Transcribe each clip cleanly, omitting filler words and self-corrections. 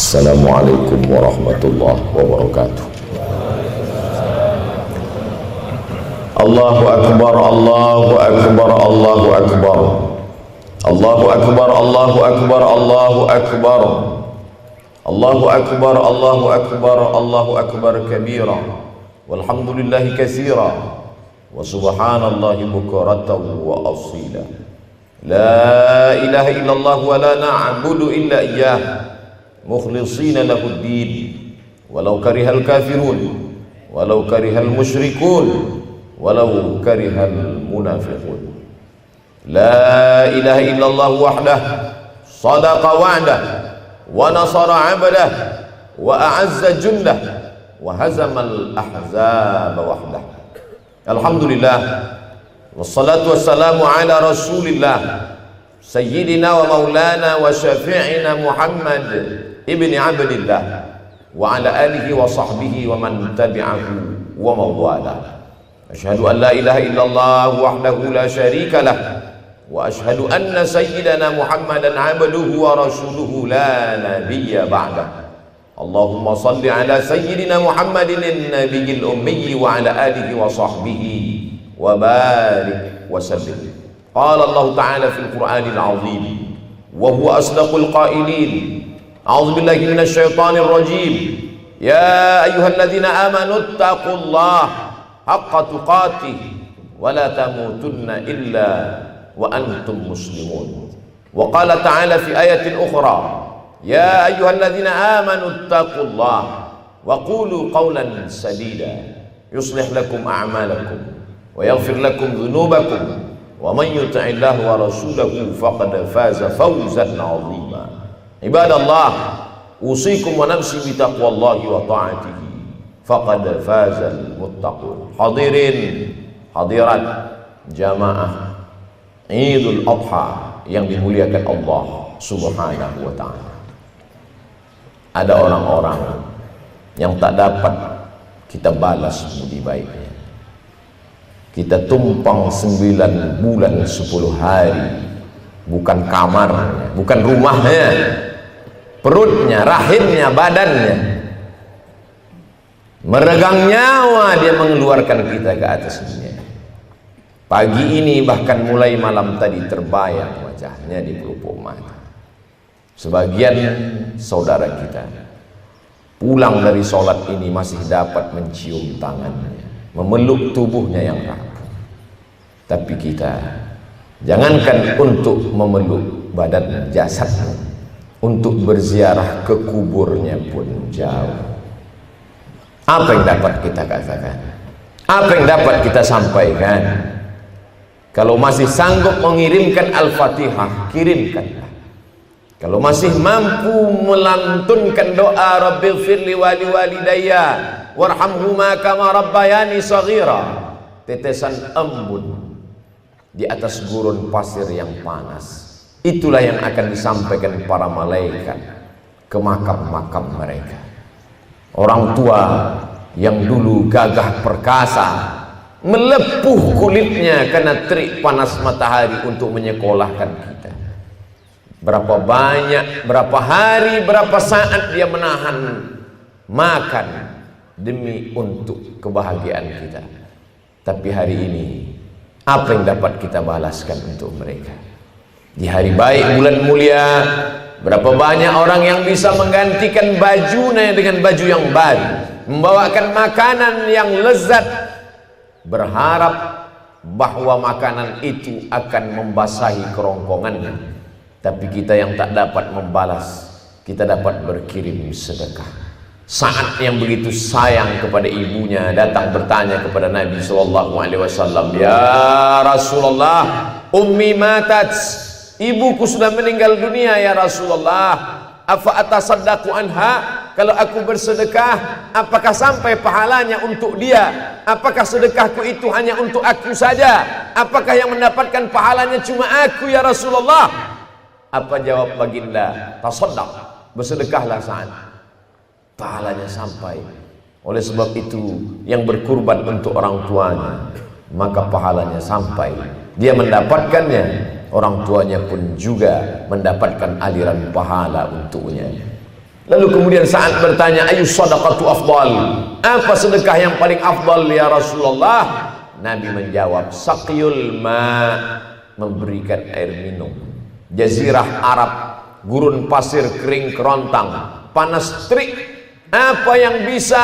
Assalamualaikum warahmatullahi wabarakatuh. Allahu akbar, Allahu akbar, Allahu akbar. Allahu akbar, Allahu akbar, Allahu akbar. Allahu akbar, Allahu akbar, Allahu akbar kabira. Walhamdulillahi katsira. Wa subhanallahi bukratan wa asila. La ilaha illallah wa la na'budu illa iyyah. Mukhlishina lahuddin walau karihal kafirun walau karihal musyrikun walau karihal munafiqun. La ilaha illallah wahdah sadaqa wa'dah wa nasara 'abdah wa a'azza jundah wa hazamal ahzaba wahdah. Alhamdulillah wassalatu wassalamu ala rasulillah sayyidina wa maulana wa syafi'ina Muhammad ibni Abdillah wa ala alihi wa sahbihi wa man tabi'ahu wa mawala. Asyhadu an la ilaha illallah wahdahu la syarika lah wa asyhadu anna sayyidana Muhammadan abduhu wa rasuluhu la nabiyya ba'dah. Allahumma salli ala sayyidina Muhammadin an-nabiyil ummi wa ala alihi wa sahbihi wa barik wa sallim. Qala Allah ta'ala fil Qur'anil 'azim wa huwa asdaqul qailin. A'udzu billahi minasy syaithanir rajim. Ya ayyuhalladzina amanu taqullaha haqqa tuqatih wa la tamutunna illa wa antum muslimun. Wa qala ta'ala fi ayatin ukhra. Ya ayyuhalladzina amanu taqullaha wa qulu qawlan sadida yuslih lakum a'malakum wa yaghfir lakum dhunubakum wa man yuti'illaha wa rasulahu faqad faza fawzan 'azima. Ibadallah, usikum wa nafsi bi taqwallahi wa ta'atihi faqad fazal muttaqun. Hadirin hadirat jamaah Idul Adha yang dimuliakan Allah Subhanahu wa ta'ala. Ada orang-orang yang tak dapat kita balas budi baiknya. Kita tumpang 9 bulan 10 hari, bukan kamarnya, bukan rumahnya, perutnya, rahimnya, badannya, meregang nyawa dia mengeluarkan kita ke atas dunia. Pagi ini bahkan mulai malam tadi terbayang wajahnya di pelupuk mata. Sebagian saudara kita pulang dari sholat ini masih dapat mencium tangannya, memeluk tubuhnya yang rapuh. Tapi kita jangankan untuk memeluk badan jasadnya, untuk berziarah ke kuburnya pun jauh. Apa yang dapat kita katakan? Apa yang dapat kita sampaikan? Kalau masih sanggup mengirimkan Al-Fatihah, kirimkanlah. Kalau masih mampu melantunkan doa Rabbighfirli wa liwalidayya warhamhuma kama rabbayani shaghira, tetesan embun di atas gurun pasir yang panas, itulah yang akan disampaikan para malaikat ke makam-makam mereka. Orang tua yang dulu gagah perkasa, melepuh kulitnya karena terik panas matahari untuk menyekolahkan kita. Berapa banyak, berapa hari, berapa saat dia menahan makan demi untuk kebahagiaan kita. Tapi hari ini apa yang dapat kita balaskan untuk mereka? Di hari baik bulan mulia, berapa banyak orang yang bisa menggantikan bajunya dengan baju yang baru, membawakan makanan yang lezat, berharap bahwa makanan itu akan membasahi kerongkongannya. Tapi kita yang tak dapat membalas, kita dapat berkirim sedekah. Saat yang begitu sayang kepada ibunya datang bertanya kepada Nabi SAW, ya Rasulullah, ummi matat, ibuku sudah meninggal dunia ya Rasulullah, afa atasaddaqu anha, kalau aku bersedekah apakah sampai pahalanya untuk dia? Apakah sedekahku itu hanya untuk aku saja? Apakah yang mendapatkan pahalanya cuma aku ya Rasulullah? Apa jawab baginda? Tasaddaq, bersedekahlah saat pahalanya sampai. Oleh sebab itu yang berkurban untuk orang tuanya, maka pahalanya sampai, dia mendapatkannya, orang tuanya pun juga mendapatkan aliran pahala untuknya. Lalu kemudian saat bertanya, ayu sadaqatu afdal, apa sedekah yang paling afdal ya Rasulullah? Nabi menjawab, saqyul ma, memberikan air minum. Jazirah Arab, gurun pasir kering kerontang, panas terik. Apa yang bisa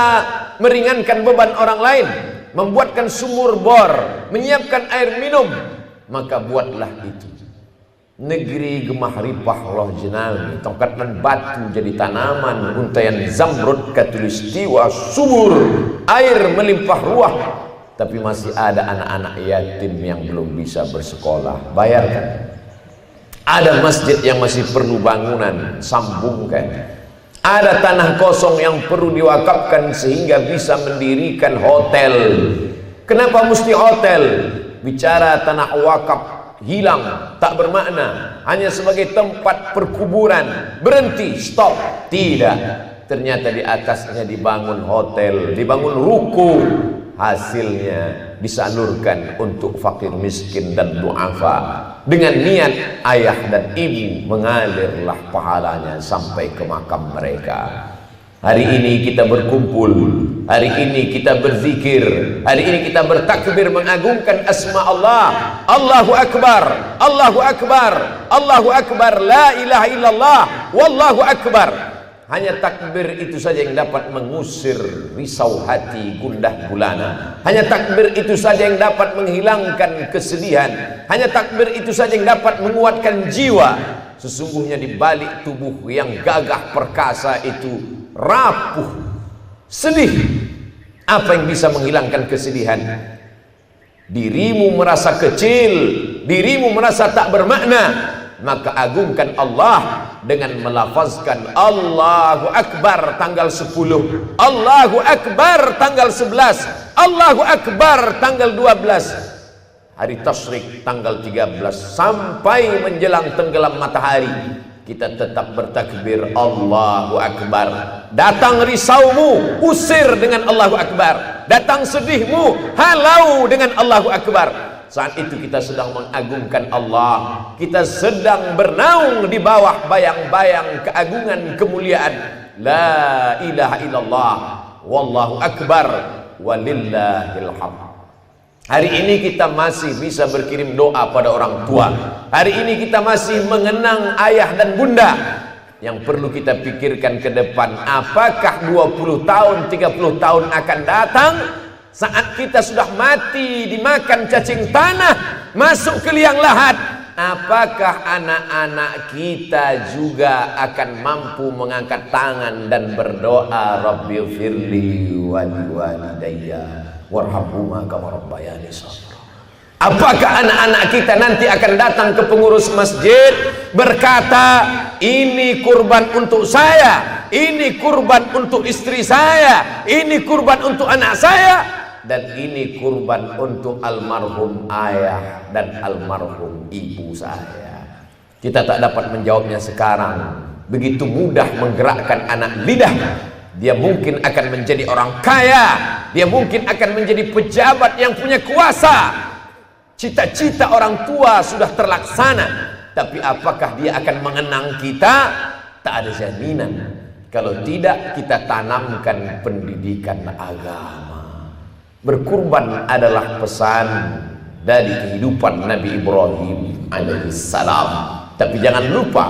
meringankan beban orang lain? Membuatkan sumur bor, menyiapkan air minum, maka buatlah itu. Negeri gemah ripah loh jenami, tongkat dan batu jadi tanaman, untayan zamrud katulistiwa subur, air melimpah ruah. Tapi masih ada anak-anak yatim yang belum bisa bersekolah, bayarkan. Ada masjid yang masih perlu bangunan, sambungkan. Ada tanah kosong yang perlu diwakafkan sehingga bisa mendirikan hotel. Kenapa mesti hotel? Bicara tanah wakaf hilang, tak bermakna, hanya sebagai tempat perkuburan. Berhenti, stop. Tidak, ternyata di atasnya dibangun hotel, dibangun ruko. Hasilnya disalurkan untuk fakir miskin dan duafa. Dengan niat ayah dan ibu, mengalirlah pahalanya sampai ke makam mereka. Hari ini kita berkumpul, hari ini kita berzikir, hari ini kita bertakbir mengagungkan asma Allah. Allahu Akbar, Allahu Akbar, Allahu Akbar, la ilaha illallah, wallahu Akbar. Hanya takbir itu saja yang dapat mengusir risau hati gundah gulana. Hanya takbir itu saja yang dapat menghilangkan kesedihan. Hanya takbir itu saja yang dapat menguatkan jiwa. Sesungguhnya di balik tubuh yang gagah perkasa itu rapuh, sedih. Apa yang bisa menghilangkan kesedihan? Dirimu merasa kecil, dirimu merasa tak bermakna, maka agungkan Allah dengan melafazkan Allahu Akbar tanggal 10, Allahu Akbar tanggal 11, Allahu Akbar tanggal 12, hari tasyrik tanggal 13, sampai menjelang tenggelam matahari kita tetap bertakbir Allahu Akbar. Datang risaumu, usir dengan Allahu Akbar. Datang sedihmu, halau dengan Allahu Akbar. Saat itu kita sedang mengagungkan Allah, kita sedang bernaung di bawah bayang-bayang keagungan kemuliaan la ilaha illallah wallahu akbar walillahil hamd. Hari ini kita masih bisa berkirim doa pada orang tua. Hari ini kita masih mengenang ayah dan bunda. Yang perlu kita pikirkan ke depan, apakah 20 tahun, 30 tahun akan datang saat kita sudah mati dimakan cacing tanah, masuk ke liang lahat, apakah anak-anak kita juga akan mampu mengangkat tangan dan berdoa Rabbighfirli wa liwalidayya warhamhuma kama rabbayani shaghira? Apakah anak-anak kita nanti akan datang ke pengurus masjid berkata, ini kurban untuk saya, ini kurban untuk istri saya, ini kurban untuk anak saya, dan ini kurban untuk almarhum ayah dan almarhum ibu saya? Kita tak dapat menjawabnya sekarang. Begitu mudah menggerakkan anak lidah. Dia mungkin akan menjadi orang kaya, dia mungkin akan menjadi pejabat yang punya kuasa. Cita-cita orang tua sudah terlaksana, tapi apakah dia akan mengenang kita? Tak ada jaminan. Kalau tidak, kita tanamkan pendidikan agama. Berkurban adalah pesan dari kehidupan Nabi Ibrahim alaihissalam. Tapi jangan lupa,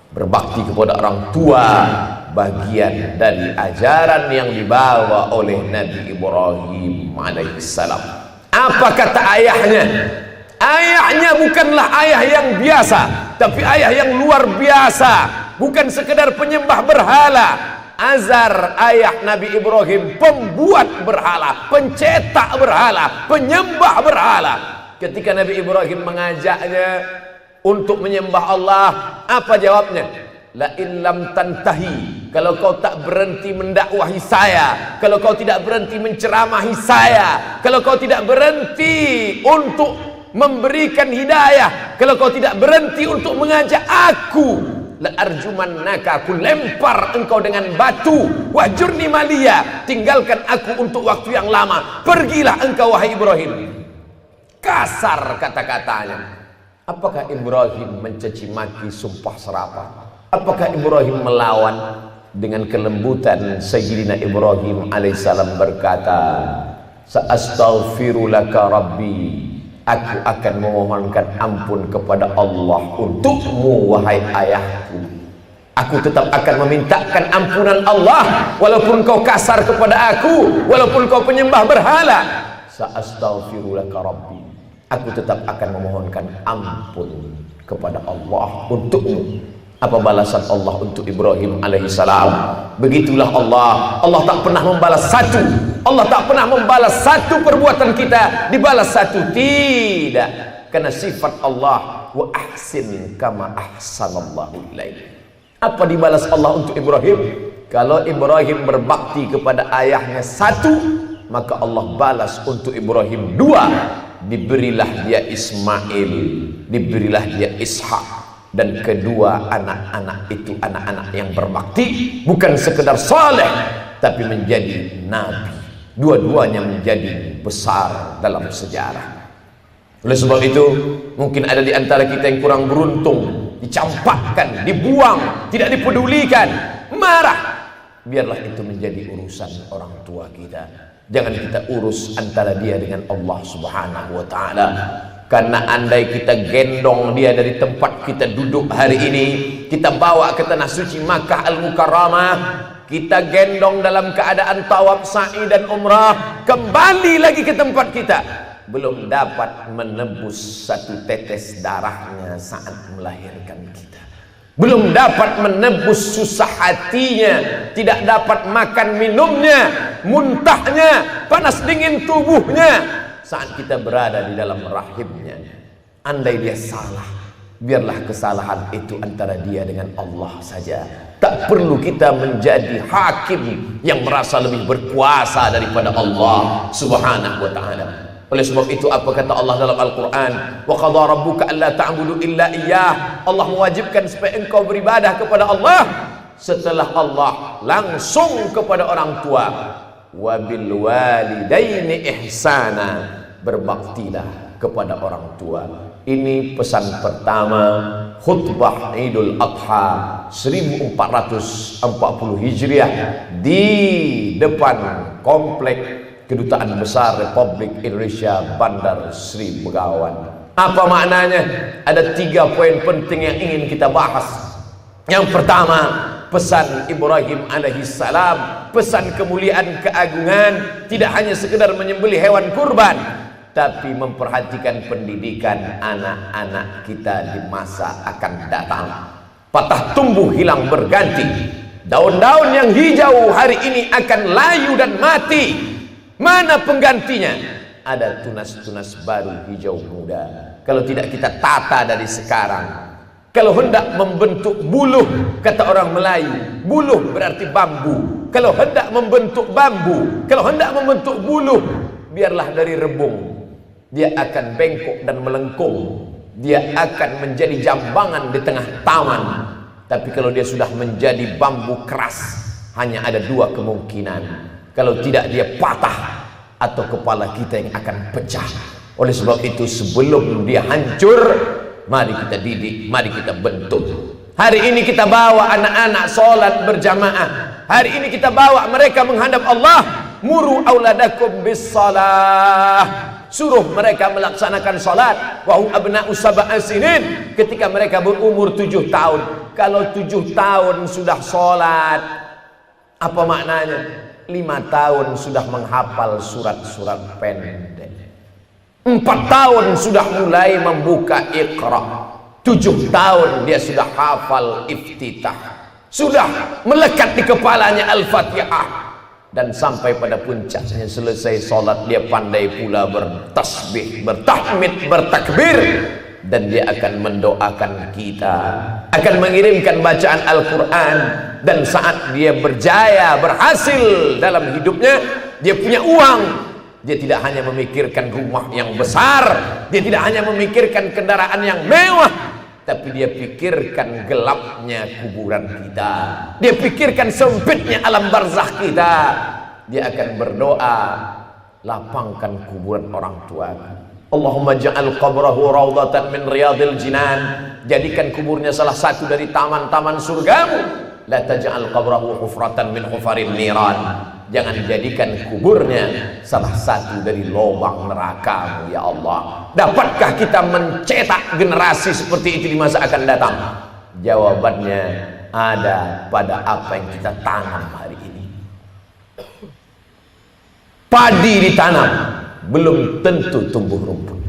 berbakti kepada orang tua bagian dari ajaran yang dibawa oleh Nabi Ibrahim alaihissalam. Apa kata ayahnya? Ayahnya bukanlah ayah yang biasa, tapi ayah yang luar biasa. Bukan sekedar penyembah berhala. Azar ayah Nabi Ibrahim pembuat berhala, pencetak berhala, penyembah berhala. Ketika Nabi Ibrahim mengajaknya untuk menyembah Allah, apa jawabnya? La in lam tantahi, kalau kau tak berhenti mendakwahi saya, kalau kau tidak berhenti menceramahi saya, kalau kau tidak berhenti untuk memberikan hidayah, kalau kau tidak berhenti untuk mengajak aku, la arjumannaka, aku lempar engkau dengan batu. Wahjurni maliya, tinggalkan aku untuk waktu yang lama. Pergilah engkau wahai Ibrahim. Kasar kata-katanya. Apakah Ibrahim mencaci maki, sumpah serapah? Apakah Ibrahim melawan? dengan kelembutan Sayyidina Ibrahim alaihissalam berkata, "Sa'astaghfirulaka Rabbi." Aku akan memohonkan ampun kepada Allah untukmu wahai ayahku. Aku tetap akan memintakan ampunan Allah walaupun kau kasar kepada aku, walaupun kau penyembah berhala. Sa'astaghfirulaka Rabbi. Aku tetap akan memohonkan ampun kepada Allah untukmu. Apa balasan Allah untuk Ibrahim alaihissalam? Begitulah Allah. Allah tak pernah membalas satu. Allah tak pernah membalas satu perbuatan kita dibalas satu. Tidak. Karena sifat Allah, wa ahsin kama ahsanallahu ilaik. Apa dibalas Allah untuk Ibrahim? Kalau Ibrahim berbakti kepada ayahnya satu, maka Allah balas untuk Ibrahim dua. Diberilah dia Ismail, diberilah dia Ishak. Dan kedua anak-anak itu anak-anak yang berbakti, bukan sekedar saleh, tapi menjadi nabi. Dua-duanya menjadi besar dalam sejarah. Oleh sebab itu, mungkin ada di antara kita yang kurang beruntung, dicampakkan, dibuang, tidak dipedulikan, marah. Biarlah itu menjadi urusan orang tua kita. Jangan kita urus antara dia dengan Allah Subhanahu wa ta'ala. Karena andai kita gendong dia dari tempat kita duduk hari ini, kita bawa ke tanah suci Makkah Al-Mukarramah, kita gendong dalam keadaan tawaf, sa'i dan umrah, kembali lagi ke tempat kita, belum dapat menebus satu tetes darahnya saat melahirkan kita, belum dapat menebus susah hatinya, tidak dapat makan minumnya, muntahnya, panas dingin tubuhnya saat kita berada di dalam rahimnya. Andai dia salah, biarlah kesalahan itu antara dia dengan Allah saja. Tak perlu kita menjadi hakim yang merasa lebih berkuasa daripada Allah Subhanahu wa ta'ala. Oleh sebab itu apa kata Allah dalam Al-Quran? Wa qadha rabbuka alla ta'budu illa iyyah. Allah mewajibkan supaya engkau beribadah kepada Allah. Setelah Allah langsung kepada orang tua. Wabil walidaini ihsana, berbaktilah kepada orang tua. Ini pesan pertama khutbah Idul Adha 1440 Hijriah di depan komplek Kedutaan Besar Republik Indonesia Bandar Sri Begawan. Apa maknanya? Ada 3 poin penting yang ingin kita bahas. Yang pertama, pesan Ibrahim alaihissalam, pesan kemuliaan keagungan, tidak hanya sekedar menyembelih hewan kurban, tapi memperhatikan pendidikan anak-anak kita di masa akan datang. Patah tumbuh hilang berganti, daun-daun yang hijau hari ini akan layu dan mati. Mana penggantinya? Ada tunas-tunas baru hijau muda. Kalau tidak kita tata dari sekarang. Kalau hendak membentuk buluh, kata orang Melayu, buluh berarti bambu. Kalau hendak membentuk bambu, kalau hendak membentuk buluh, biarlah dari rebung. Dia akan bengkok dan melengkung. Dia akan menjadi jambangan di tengah taman. Tapi kalau dia sudah menjadi bambu keras, hanya ada 2 kemungkinan. Kalau tidak dia patah, atau kepala kita yang akan pecah. Oleh sebab itu sebelum dia hancur, mari kita didik, mari kita bentuk. Hari ini kita bawa anak-anak sholat berjamaah. Hari ini kita bawa mereka menghadap Allah. Muru auladakum bis salah. Suruh mereka melaksanakan sholat. Wahum abna'u sab'a sinin. Ketika mereka berumur 7 tahun. Kalau 7 tahun sudah sholat, apa maknanya? 5 tahun sudah menghafal surat-surat pendek. 4 tahun sudah mulai membuka Iqra. 7 tahun dia sudah hafal Iftitah. Sudah melekat di kepalanya Al-Fatihah. Dan sampai pada puncaknya selesai sholat, dia pandai pula bertasbih, bertahmid, bertakbir. Dan dia akan mendoakan kita, akan mengirimkan bacaan Al-Quran. Dan saat dia berjaya, berhasil dalam hidupnya, dia punya uang, dia tidak hanya memikirkan rumah yang besar, dia tidak hanya memikirkan kendaraan yang mewah, tapi dia pikirkan gelapnya kuburan kita, dia pikirkan sempitnya alam barzakh kita. Dia akan berdoa, lapangkan kuburan orang tua. Allahumma ja'al qabrahu raudhatan min riyadil jinan. Jadikan kuburnya salah satu dari taman-taman surgamu. la taj'al qabrahu hufratan min hufarin niran. Jangan jadikan kuburnya salah satu dari lubang neraka, ya Allah. Dapatkah kita mencetak generasi seperti itu di masa akan datang? Jawabannya ada pada apa yang kita tanam hari ini. Padi ditanam, belum tentu tumbuh rumput.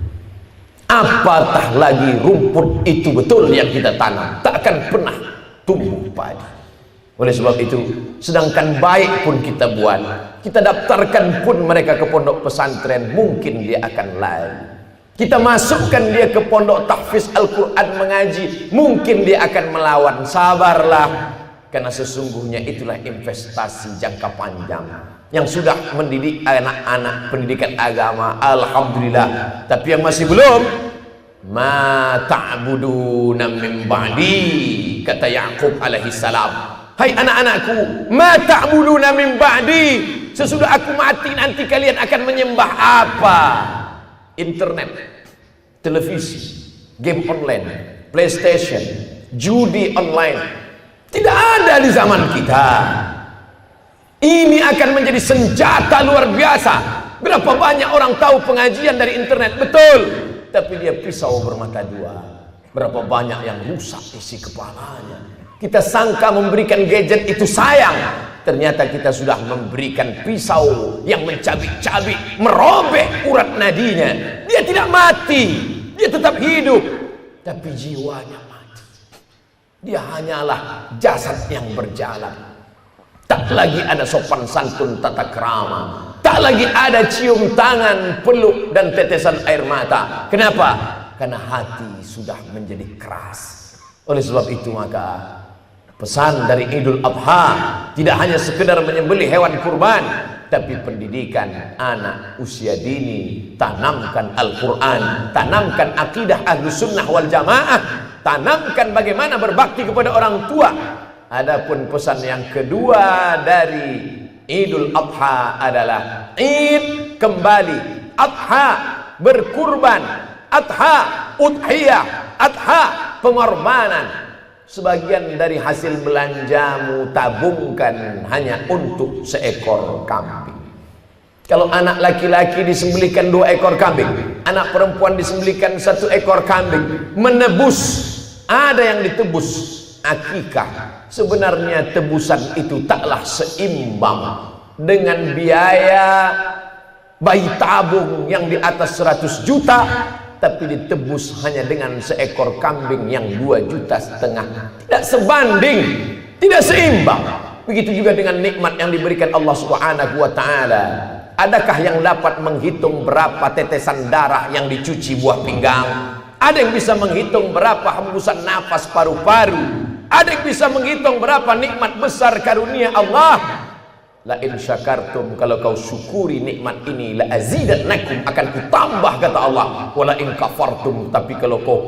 Apatah lagi rumput itu betul yang kita tanam, tak akan pernah tumbuh padi. Oleh sebab itu, sedangkan baik pun kita buat, kita daftarkan pun mereka ke pondok pesantren, mungkin dia akan lari. Kita masukkan dia ke pondok tahfiz Al-Quran mengaji, mungkin dia akan melawan. Sabarlah, karena sesungguhnya itulah investasi jangka panjang yang sudah mendidik anak-anak pendidikan agama, alhamdulillah. Tapi yang masih belum, ma ta'buduna min ba'di, kata Yaqub alaihi salam. Hai anak-anakku, ma ta'buduna min ba'di, sesudah aku mati nanti kalian akan menyembah apa? Internet, televisi, game online, PlayStation, judi online. Tidak ada di zaman kita. Ini akan menjadi senjata luar biasa. Berapa banyak orang tahu pengajian dari internet, betul, tapi dia pisau bermata dua. Berapa banyak yang rusak isi kepalanya. Kita sangka memberikan gadget itu sayang, ternyata kita sudah memberikan pisau yang mencabik-cabik, merobek urat nadinya. Dia tidak mati, dia tetap hidup, tapi jiwanya mati. Dia hanyalah jasad yang berjalan. Tak lagi ada sopan santun tata krama, tak lagi ada cium tangan, peluk dan tetesan air mata. Kenapa? Karena hati sudah menjadi keras. Oleh sebab itu maka pesan dari Idul Adha tidak hanya sekedar menyembelih hewan kurban, tapi pendidikan anak usia dini. Tanamkan Al-Quran, tanamkan akidah Ahlus Sunnah wal Jamaah, tanamkan bagaimana berbakti kepada orang tua. Adapun pesan yang kedua dari Idul Adha adalah Id kembali, Adha berkurban, Adha udhiyah, Adha pengorbanan. Sebagian dari hasil belanjamu tabungkan hanya untuk seekor kambing. Kalau anak laki-laki disembelihkan 2 ekor kambing, anak perempuan disembelihkan 1 ekor kambing, menebus. Ada yang ditebus akikah. Sebenarnya tebusan itu taklah seimbang dengan biaya bayi tabung yang di atas 100 juta, tapi ditebus hanya dengan seekor kambing yang 2,5 juta. Tidak sebanding, tidak seimbang. Begitu juga dengan nikmat yang diberikan Allah Subhanahu wa ta'ala. Adakah yang dapat menghitung berapa tetesan darah yang dicuci buah pinggang? Ada yang bisa menghitung berapa hembusan nafas paru-paru? Ada yang bisa menghitung berapa nikmat besar karunia Allah? La in syakartum, kalau kau syukuri nikmat ini, la azidannakum, akan kutambah, kata Allah. Wala in kafartum, tapi kalau kau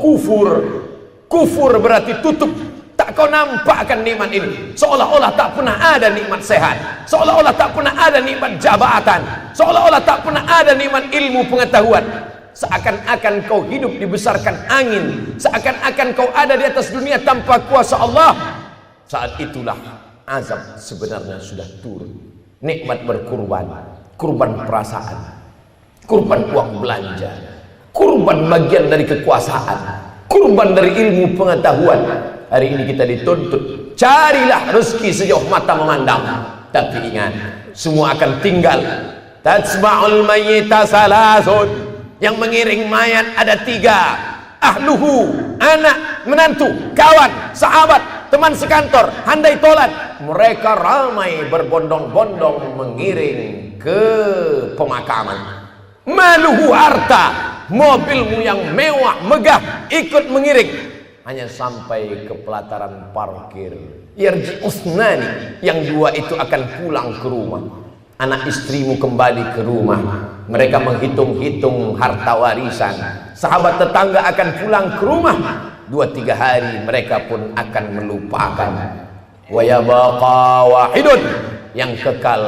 kufur berarti tutup, tak kau nampakkan nikmat ini. Seolah-olah tak pernah ada nikmat sehat, seolah-olah tak pernah ada nikmat jabatan, seolah-olah tak pernah ada nikmat ilmu pengetahuan. Seakan-akan kau hidup dibesarkan angin, seakan-akan kau ada di atas dunia tanpa kuasa Allah. Saat itulah azab sebenarnya sudah turun. Nikmat berkurban, kurban perasaan, kurban uang belanja, kurban bagian dari kekuasaan, kurban dari ilmu pengetahuan. Hari ini kita dituntut, carilah rezeki sejauh mata memandang, tapi ingat, semua akan tinggal. Tatsma'ul mayyita salasun, yang mengiring mayat ada 3. Ahluhu, anak, menantu, kawan, sahabat, teman sekantor, handai tolan. Mereka ramai berbondong-bondong mengiring ke pemakaman. Maluhu, harta, mobilmu yang mewah, megah, ikut mengiring. Hanya sampai ke pelataran parkir. Yarji usnani, yang 2 itu akan pulang ke rumah. Anak istrimu kembali ke rumah. Mereka menghitung-hitung harta warisan. Sahabat tetangga akan pulang ke rumah. 2-3 hari mereka pun akan melupakan. Wa yabaqa wahidun, yang kekal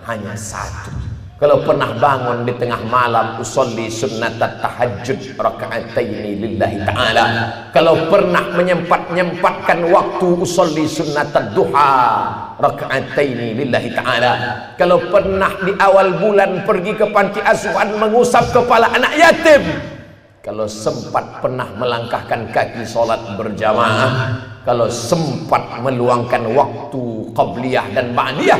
hanya 1. Kalau pernah bangun di tengah malam, usolli sunnat tahajud raka'ataini lillahi ta'ala. Kalau pernah menyempatkan waktu, usolli sunnat duha raka'ataini lillahi ta'ala. Kalau pernah di awal bulan pergi ke panti asuhan mengusap kepala anak yatim. Kalau sempat pernah melangkahkan kaki sholat berjamaah. Kalau sempat meluangkan waktu qabliyah dan ba'diyah.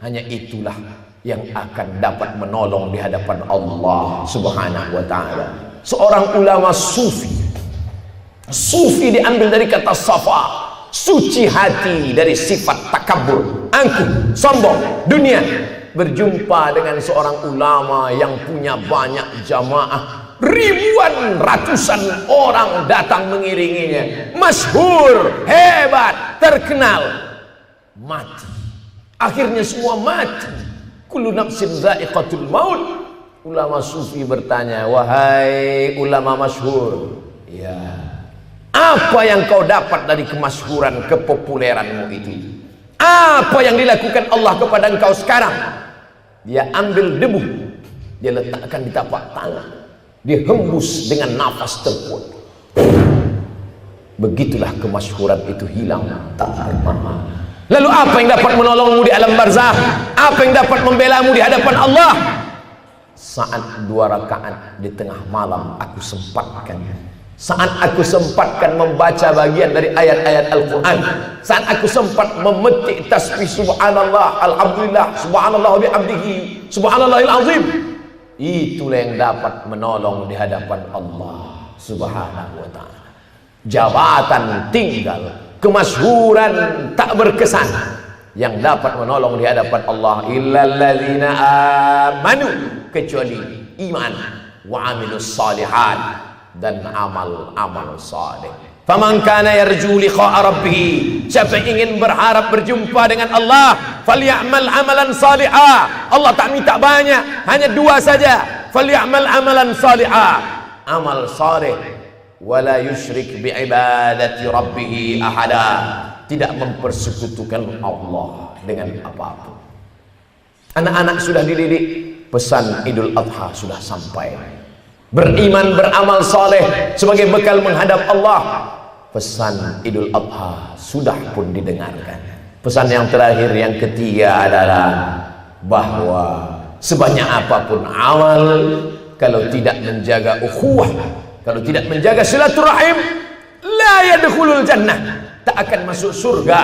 Hanya itulah yang akan dapat menolong di hadapan Allah Subhanahu wa ta'ala. Seorang ulama sufi. Sufi diambil dari kata safa, suci hati dari sifat takabur, angkuh, sombong, dunia. Berjumpa dengan seorang ulama yang punya banyak jamaah, ribuan, ratusan orang datang mengiringinya, masyhur, hebat, terkenal. Mati. Akhirnya semua mati. Kullu nafsin za'iqatul maut. Ulama sufi bertanya, wahai ulama masyhur, ya, apa yang kau dapat dari kemasyhuran, kepopuleranmu itu? Apa yang dilakukan Allah kepada engkau sekarang? Dia ambil debu, dia letakkan di tapak tangan, dia hembus dengan nafas terkuat. Begitulah kemasyhuran itu hilang tak bermanfaat. Lalu apa yang dapat menolongmu di alam barzakh? Apa yang dapat membelamu di hadapan Allah? Saat 2 rakaat di tengah malam aku sempatkan. Saat aku sempatkan membaca bagian dari ayat-ayat Al-Quran. Saat aku sempat memetik tasbih subhanallah, alhamdulillah, subhanallah bihamdihi, subhanallahil azim. Itulah yang dapat menolong di hadapan Allah Subhanahu wa ta'ala. Jabatan tinggal, kemasyhuran tak berkesan. Yang dapat menolong di hadapan Allah illalladzina amanu, kecuali iman, wa amilus salihat, dan amal-amal saleh. Faman kana yarju liqa'a rabbih, siapa yang ingin berharap berjumpa dengan Allah, falyamal amalan salihah. Allah tak minta banyak, hanya 2 saja. Falyamal amalan salihah, amal saleh, wala yusyrik bi'ibadati rabbih ahada, tidak mempersekutukan Allah dengan apapun. Anak-anak sudah dididik, pesan Idul Adha sudah sampai. Beriman, beramal saleh sebagai bekal menghadap Allah. Pesan Idul Adha sudah pun didengarkan. Pesan yang terakhir, yang ketiga adalah bahwa sebanyak apapun amal, kalau tidak menjaga ukhuwah, kalau tidak menjaga silaturahim, la yadkhulul jannah, tak akan masuk surga.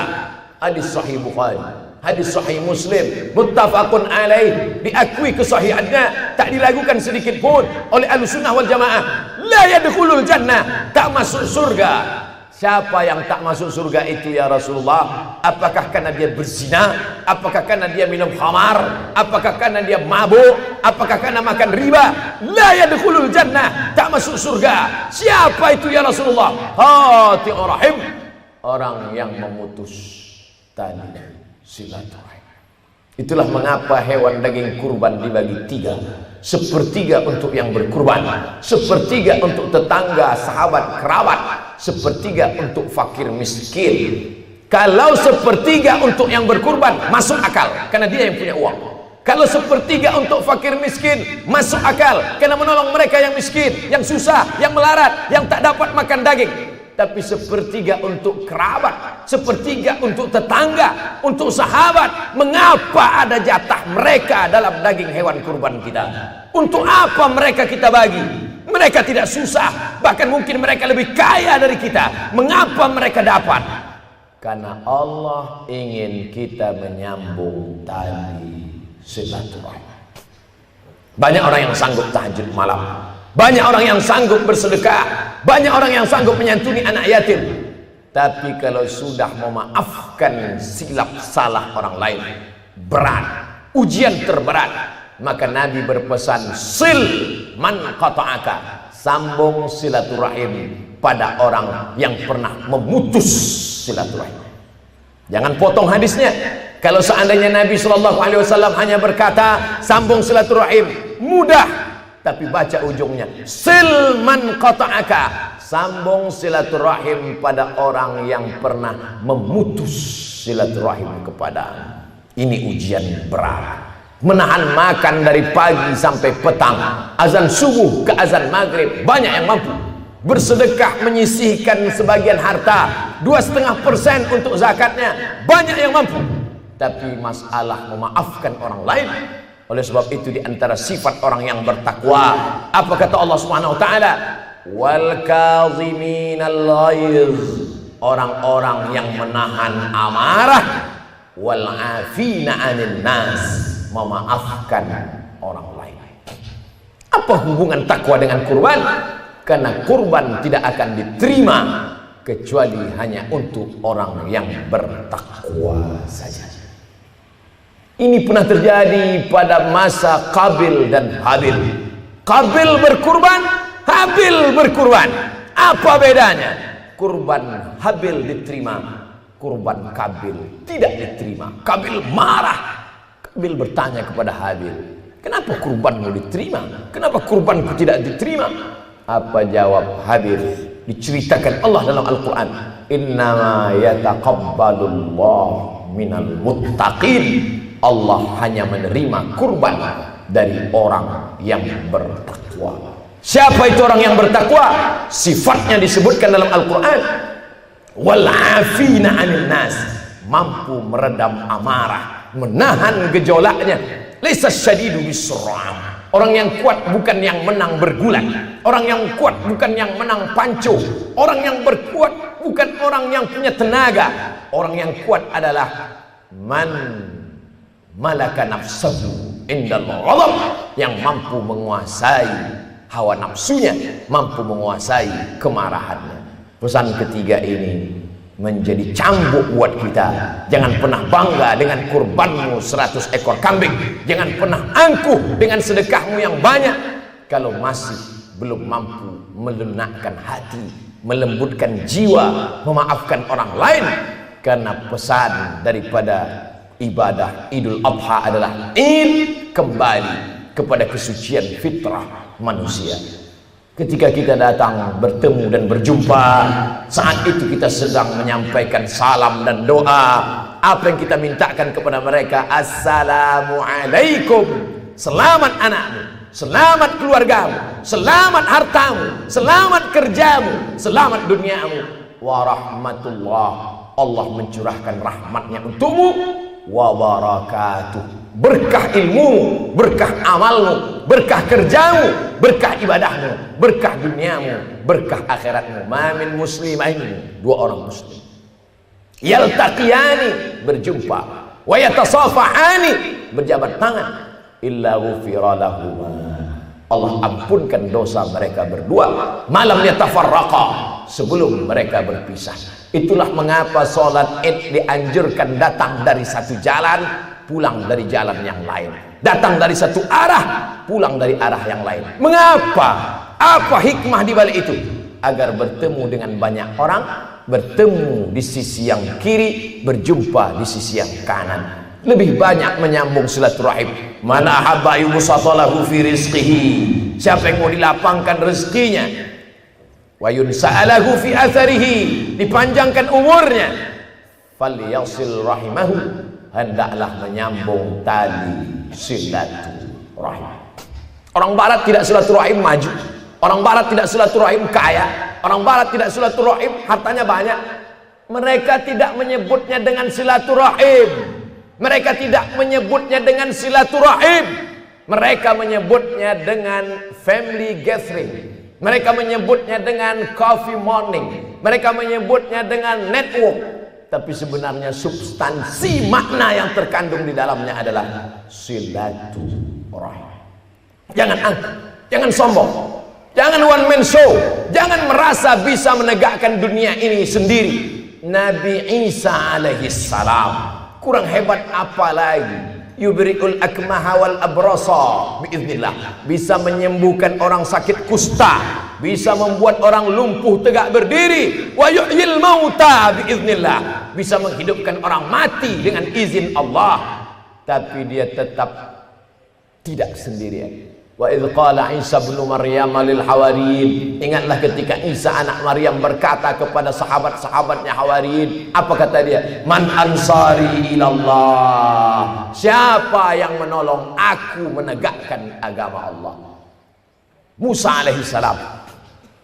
Hadis sahih Bukhari, hadis sahih Muslim, muttafaqun alaih, diakui kesahihannya, tak diragukan sedikit pun oleh Ahlussunnah wal Jamaah. La yadkhulul jannah, tak masuk surga. Siapa yang tak masuk surga itu ya Rasulullah? Apakah karena dia berzina? Apakah karena dia minum khamar? Apakah karena dia mabuk? Apakah karena makan riba? La yadkhulul jannah, tak masuk surga. Siapa itu ya Rasulullah? Qati'ur rahim, orang yang memutus tali silaturahim. Itulah mengapa hewan daging kurban dibagi 3. Sepertiga untuk yang berkurban, sepertiga untuk tetangga, sahabat, kerabat, sepertiga untuk fakir miskin. Kalau sepertiga untuk yang berkurban, masuk akal karena dia yang punya uang. Kalau sepertiga untuk fakir miskin, masuk akal karena menolong mereka yang miskin, yang susah, yang melarat, yang tak dapat makan daging. Tapi sepertiga untuk kerabat, sepertiga untuk tetangga, untuk sahabat. Mengapa ada jatah mereka dalam daging hewan kurban kita? Untuk apa mereka kita bagi? Mereka tidak susah, bahkan mungkin mereka lebih kaya dari kita. Mengapa mereka dapat? Karena Allah ingin kita menyambung tali silaturahim. Banyak orang yang sanggup tahajud malam, banyak orang yang sanggup bersedekah, banyak orang yang sanggup menyantuni anak yatim. Tapi kalau sudah memaafkan silap salah orang lain, berat, ujian terberat. Maka Nabi berpesan, sil man qata'aka, sambung silaturahim pada orang yang pernah memutus silaturahim. Jangan potong hadisnya. Kalau seandainya Nabi SAW hanya berkata sambung silaturahim, mudah. Tapi baca ujungnya, sil man qata'aka, sambung silaturahim pada orang yang pernah memutus silaturahim kepada. Ini ujian berat. menahan makan dari pagi sampai petang, azan subuh ke azan maghrib, banyak yang mampu. Bersedekah menyisihkan sebagian harta, 2,5% untuk zakatnya, banyak yang mampu. Tapi masalah memaafkan orang lain. Oleh sebab itu di antara sifat orang yang bertakwa, apa kata Allah Subhanahu wa taala? Wal kaziminal ghaiz, orang-orang yang menahan amarah, wal afina 'anil nas, memaafkan orang lain. Apa hubungan takwa dengan kurban? Karena kurban tidak akan diterima kecuali hanya untuk orang yang bertakwa saja. Ini pernah terjadi pada masa Qabil dan Habil. Qabil berkurban, Habil berkurban. Apa bedanya? Kurban Habil diterima, kurban Qabil tidak diterima. Qabil marah. Qabil bertanya kepada Habil, kenapa kurbanmu diterima? Kenapa kurbanku tidak diterima? Apa jawab Habil? Diceritakan Allah dalam Al-Quran, innama yataqabbalullah minal muttaqin. Allah hanya menerima kurban dari orang yang bertakwa. Siapa itu orang yang bertakwa? Sifatnya disebutkan dalam Al-Quran, wal afina 'anil nas, mampu meredam amarah, menahan gejolaknya. Laisa syadidu bisur'am, orang yang kuat bukan yang menang bergulat, orang yang kuat bukan yang menang panco, orang yang berkuat bukan orang yang punya tenaga. Orang yang kuat adalah man malaka nafsahu indal ghadab, yang mampu menguasai hawa nafsunya, mampu menguasai kemarahannya. Pesan ketiga ini menjadi cambuk buat kita. Jangan pernah bangga dengan kurbanmu 100 ekor kambing. Jangan pernah angkuh dengan sedekahmu yang banyak kalau masih belum mampu melunakkan hati, melembutkan jiwa, memaafkan orang lain. Karena pesan daripada ibadah Idul Adha adalah Id, kembali kepada kesucian fitrah manusia. Ketika kita datang bertemu dan berjumpa, saat itu kita sedang menyampaikan salam dan doa. Apa yang kita mintakan kepada mereka? Assalamualaikum, selamat anakmu, selamat keluargamu, selamat hartamu, selamat kerjamu, selamat duniamu. Warahmatullah, Allah mencurahkan rahmatnya untukmu. Wabarakatuh, berkah ilmumu, berkah amalmu, berkah kerjamu, berkah ibadahmu, berkah duniamu, berkah akhiratmu. Mamin muslimain, dua orang muslim, yaltaqiyani, berjumpa, wa yatasafahani, berjabat tangan, illa ghufira lahuma, Allah ampunkan dosa mereka berdua, malam yatafarraqa, sebelum mereka berpisah. Itulah mengapa sholat Id dianjurkan datang dari satu jalan, pulang dari jalan yang lain. Datang dari satu arah, pulang dari arah yang lain. Mengapa? Apa hikmah di balik itu? Agar bertemu dengan banyak orang, bertemu di sisi yang kiri, berjumpa di sisi yang kanan. Lebih banyak menyambung silaturahim. Man ahabba yubsatalahu fi rizqihi, siapa yang mau dilapangkan rezekinya, wa yunsa'alahu fi atharihi, dipanjangkan umurnya, falyasil rahimahu, hendaklah menyambung tali silaturahim. Orang barat tidak silaturahim maju, orang barat tidak silaturahim kaya, orang barat tidak silaturahim hartanya banyak. Mereka tidak menyebutnya dengan silaturahim, mereka tidak menyebutnya dengan silaturahim, mereka menyebutnya dengan family gathering, mereka menyebutnya dengan coffee morning, mereka menyebutnya dengan network. Tapi sebenarnya substansi makna yang terkandung di dalamnya adalah silaturahim. Jangan angkuh, jangan sombong, jangan one man show, jangan merasa bisa menegakkan dunia ini sendiri. Nabi Isa alaihi salam kurang hebat apa lagi? Yubri'ul akmaha wal abrasa biiznillah, bisa menyembuhkan orang sakit kusta, bisa membuat orang lumpuh tegak berdiri. Wa yuhyil mauta biiznillah, bisa menghidupkan orang mati dengan izin Allah. Tapi dia tetap tidak sendirian. Wa idh qala Isa bin Maryam lil hawariyin, ingatlah ketika Isa anak Maryam berkata kepada sahabat-sahabatnya Hawariyin, apa kata dia? Man ansari ilallah, siapa yang menolong aku menegakkan agama Allah? Musa alaihissalam,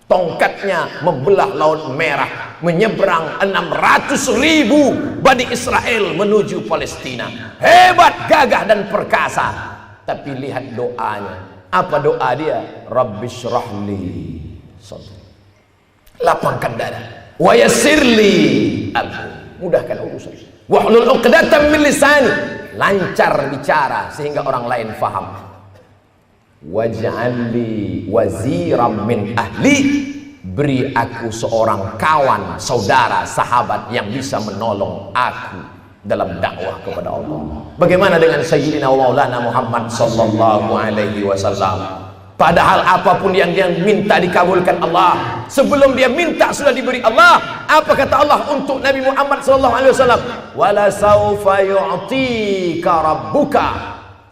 tongkatnya membelah Laut Merah, menyeberang 600.000 Bani Israel menuju Palestina. Hebat, gagah dan perkasa. Tapi lihat doanya. Apa doa dia? Rabbi syrahli sadri, lapangkan dada, wa yassirli amri, mudahkan urusan, wahlul 'uqdatam min lisani, lancar bicara sehingga orang lain faham, waj'alli waziran min ahli, beri aku seorang kawan, saudara, sahabat yang bisa menolong aku dalam dakwah kepada Allah. Bagaimana dengan Sayyidina wa Maulana Muhammad sallallahu alaihi wasallam? Padahal apapun yang dia minta dikabulkan Allah. Sebelum dia minta sudah diberi Allah. Apa kata Allah untuk Nabi Muhammad sallallahu alaihi wasallam? Wala saufa yu'tika rabbuka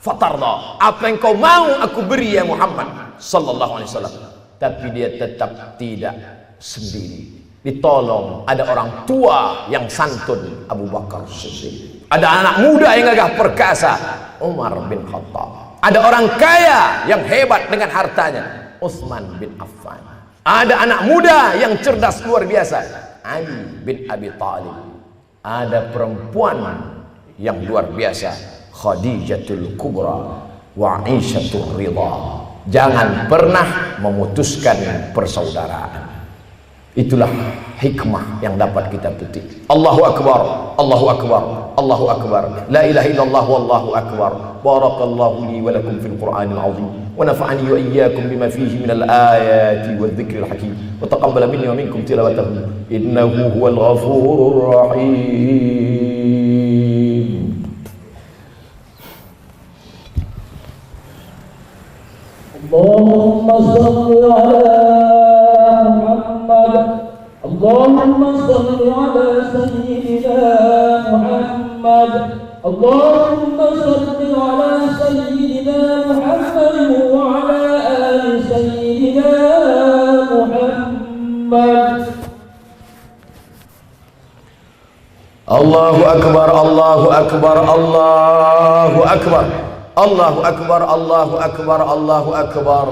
fatarda. Apa yang kau mau aku beri ya Muhammad sallallahu alaihi wasallam. Tapi dia tetap tidak sendiri. Ditolong, ada orang tua yang santun, Abu Bakar Siddiq. Ada anak muda yang gagah perkasa, Umar bin Khattab. Ada orang kaya yang hebat dengan hartanya, Utsman bin Affan. Ada anak muda yang cerdas luar biasa, Ali bin Abi Thalib. Ada perempuan yang luar biasa, Khadijatul Kubra wa Aisyatul Ridha. Jangan pernah memutuskan persaudaraan. Itulah hikmah yang dapat kita petik. Allahu Akbar, Allahu Akbar, Allahu Akbar. La ilaha illallah wallahu akbar. Barakallahu li wa lakum fil Qur'anil azim. Wa nafa'ani wa iyyakum bima fihi minal ayati wadh-dhikril hakim. Wa taqabbala minni wa minkum tilawatahu. Innahu huwal ghafurur rahim. Allahumma shalli ala اللهم صل على سيدنا محمد اللهم صل على سيدنا محمد وعلى آل سيدنا محمد. Allahu Akbar, Allahu Akbar, Allahu Akbar, Allahu Akbar, Allahu Akbar, Allahu Akbar.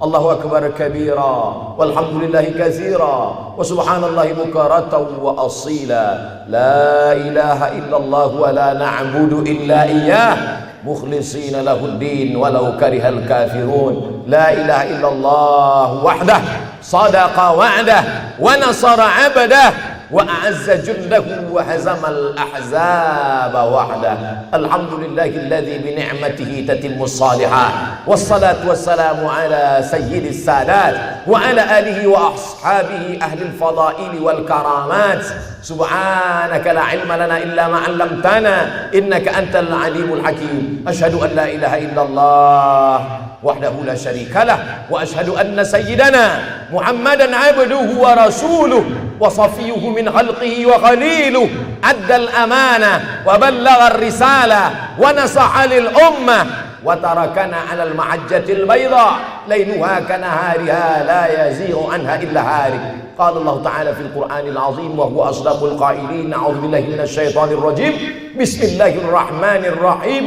Allahu Akbar kabira, walhamdulillahi katsira, wa subhanallahi bukaratan wa asila. La ilaha illallah wa la na'budu illa iyyah, mukhlishina lahuddin walau karihal kafirun. La ilaha illallah wahdah, sadaqa wa'dah, wa nasara 'abdah, وأعز جنده وهزم الأحزاب وحده. الحمد لله الذي بنعمته تتم الصالحات، والصلاة والسلام على سيد السادات وعلى آله وأصحابه أهل الفضائل والكرامات. سبحانك لا علم لنا إلا ما علمتنا إنك أنت العليم الحكيم. أشهد أن لا إله إلا الله وحده لا شريك له، وأشهد أن سيدنا محمدا عبده ورسوله وصفيه من خلقه وخليله. أدى الأمانة وبلغ الرسالة ونصح للأمة وتركنا على المحجة البيضاء ليلها كنهارها لا يزيغ عنها إلا هالك. قال الله تعالى في القرآن العظيم وهو أصدق القائلين: أعوذ بالله من الشيطان الرجيم، بسم الله الرحمن الرحيم،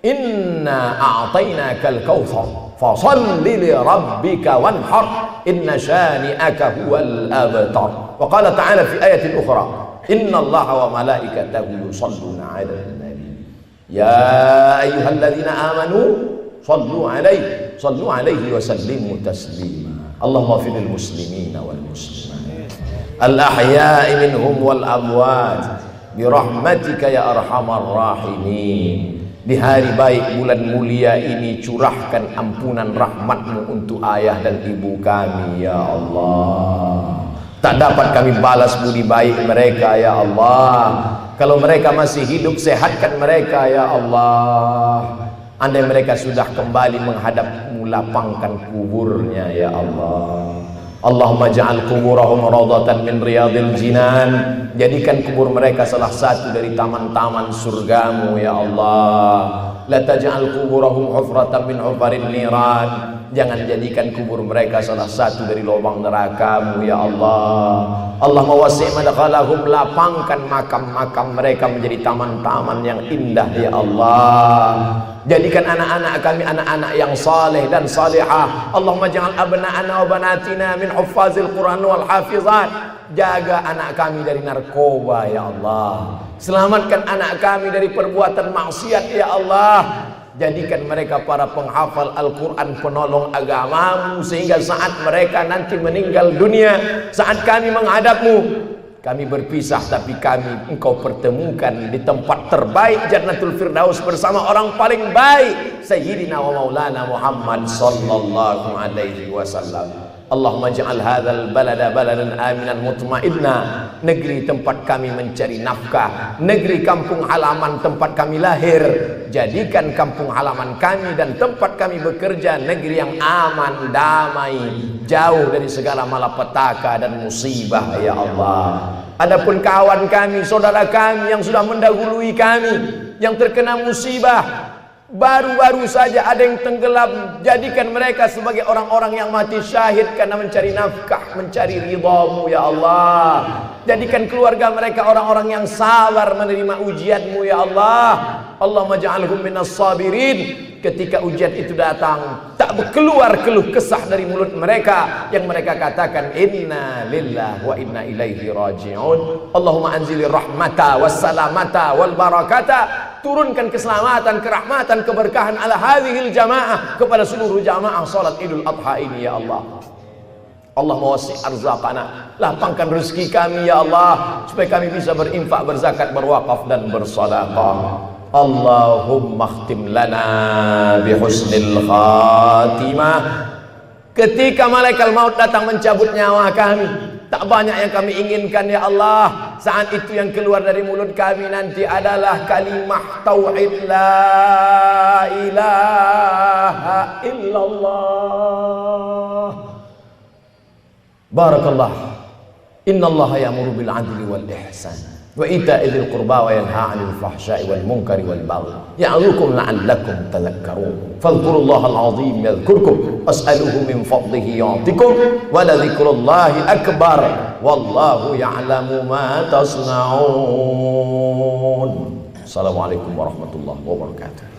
إنا أعطيناك الكوثر فصل لربك وانحر إن شانئك هو الأبتر. وقال تعالى في آية أخرى: إن الله وملائكته يصلون على النبي يا أيها الذين آمنوا صلوا عليه وسلموا تسليما. اللهم اغفر للمسلمين والمسلمات الأحياء منهم والأموات برحمتك يا أرحم الراحمين. Di hari baik bulan mulia ini, curahkan ampunan rahmatmu untuk ayah dan ibu kami ya Allah. Tak dapat kami balas budi baik mereka ya Allah. Kalau mereka masih hidup, sehatkan mereka ya Allah. Andai mereka sudah kembali menghadapmu, lapangkan kuburnya ya Allah. Allahumma ja'al kuburahum rawdatan min riyadil jinan, jadikan kubur mereka salah satu dari taman-taman surgamu ya Allah. La taj'al kuburahum hufratan min hufarin niran, jangan jadikan kubur mereka salah satu dari lubang nerakamu ya Allah. Allahumma wasi' madkhalahum, lapangkan makam-makam mereka menjadi taman-taman yang indah ya Allah. Jadikan anak-anak kami anak-anak yang saleh dan salihah. Allahumma ja'al abna'ana wa banatina min huffazil Quran wal hafizat. Jaga anak kami dari narkoba ya Allah. Selamatkan anak kami dari perbuatan maksiat ya Allah. Jadikan mereka para penghafal Al-Quran, penolong agamamu, sehingga saat mereka nanti meninggal dunia, saat kami menghadapmu, kami berpisah tapi engkau pertemukan di tempat terbaik Jannatul Firdaus bersama orang paling baik Sayyidina wa Maulana Muhammad sallallahu alaihi wasallam. Allahumma ja'al hadzal balada baladan aminan mutmainna, negeri tempat kami mencari nafkah, negeri kampung halaman tempat kami lahir. Jadikan kampung halaman kami dan tempat kami bekerja negeri yang aman, damai, jauh dari segala malapetaka dan musibah ya Allah. Adapun kawan kami, saudara kami yang sudah mendahului kami, yang terkena musibah, baru-baru saja ada yang tenggelam, jadikan mereka sebagai orang-orang yang mati syahid karena mencari nafkah, mencari ridhamu ya Allah. Jadikan keluarga mereka orang-orang yang sabar menerima ujianmu ya Allah. Allahumma ja'alhum minas sabirin. Ketika ujian itu datang, tak keluar keluh kesah dari mulut mereka, yang mereka katakan inna lillahi wa inna ilaihi raji'un. Allahumma anzilir rahmata wassalamata wal barakata, turunkan keselamatan, kerahmatan, keberkahan ala hadhil jamaah, kepada seluruh jamaah salat Idul Adha ini ya Allah. Allahumma wasi' arzaqana, lapangkan rezeki kami ya Allah, supaya kami bisa berinfak, berzakat, berwakaf dan bersedekah. Allahumma khtim lana bihusnil khatimah. Ketika malaikat maut datang mencabut nyawa kami, tak banyak yang kami inginkan ya Allah. Saat itu yang keluar dari mulut kami nanti adalah kalimah tauhid la ilaha illallah. Barakallah. Innallaha ya'muru bil 'adli wal ihsan wa ita'i dzil qurba wa yanha 'anil fahsya'i wal munkari wal baghi ya'idzukum la'allakum tadhakkarun. Fadhkurullahal 'azim yadhkurkum was'aluhu min fadlihi yu'tikum wa la dzikrullahi akbar wallahu ya'lamu ma tasna'un. Assalamualaikum warahmatullahi wabarakatuh.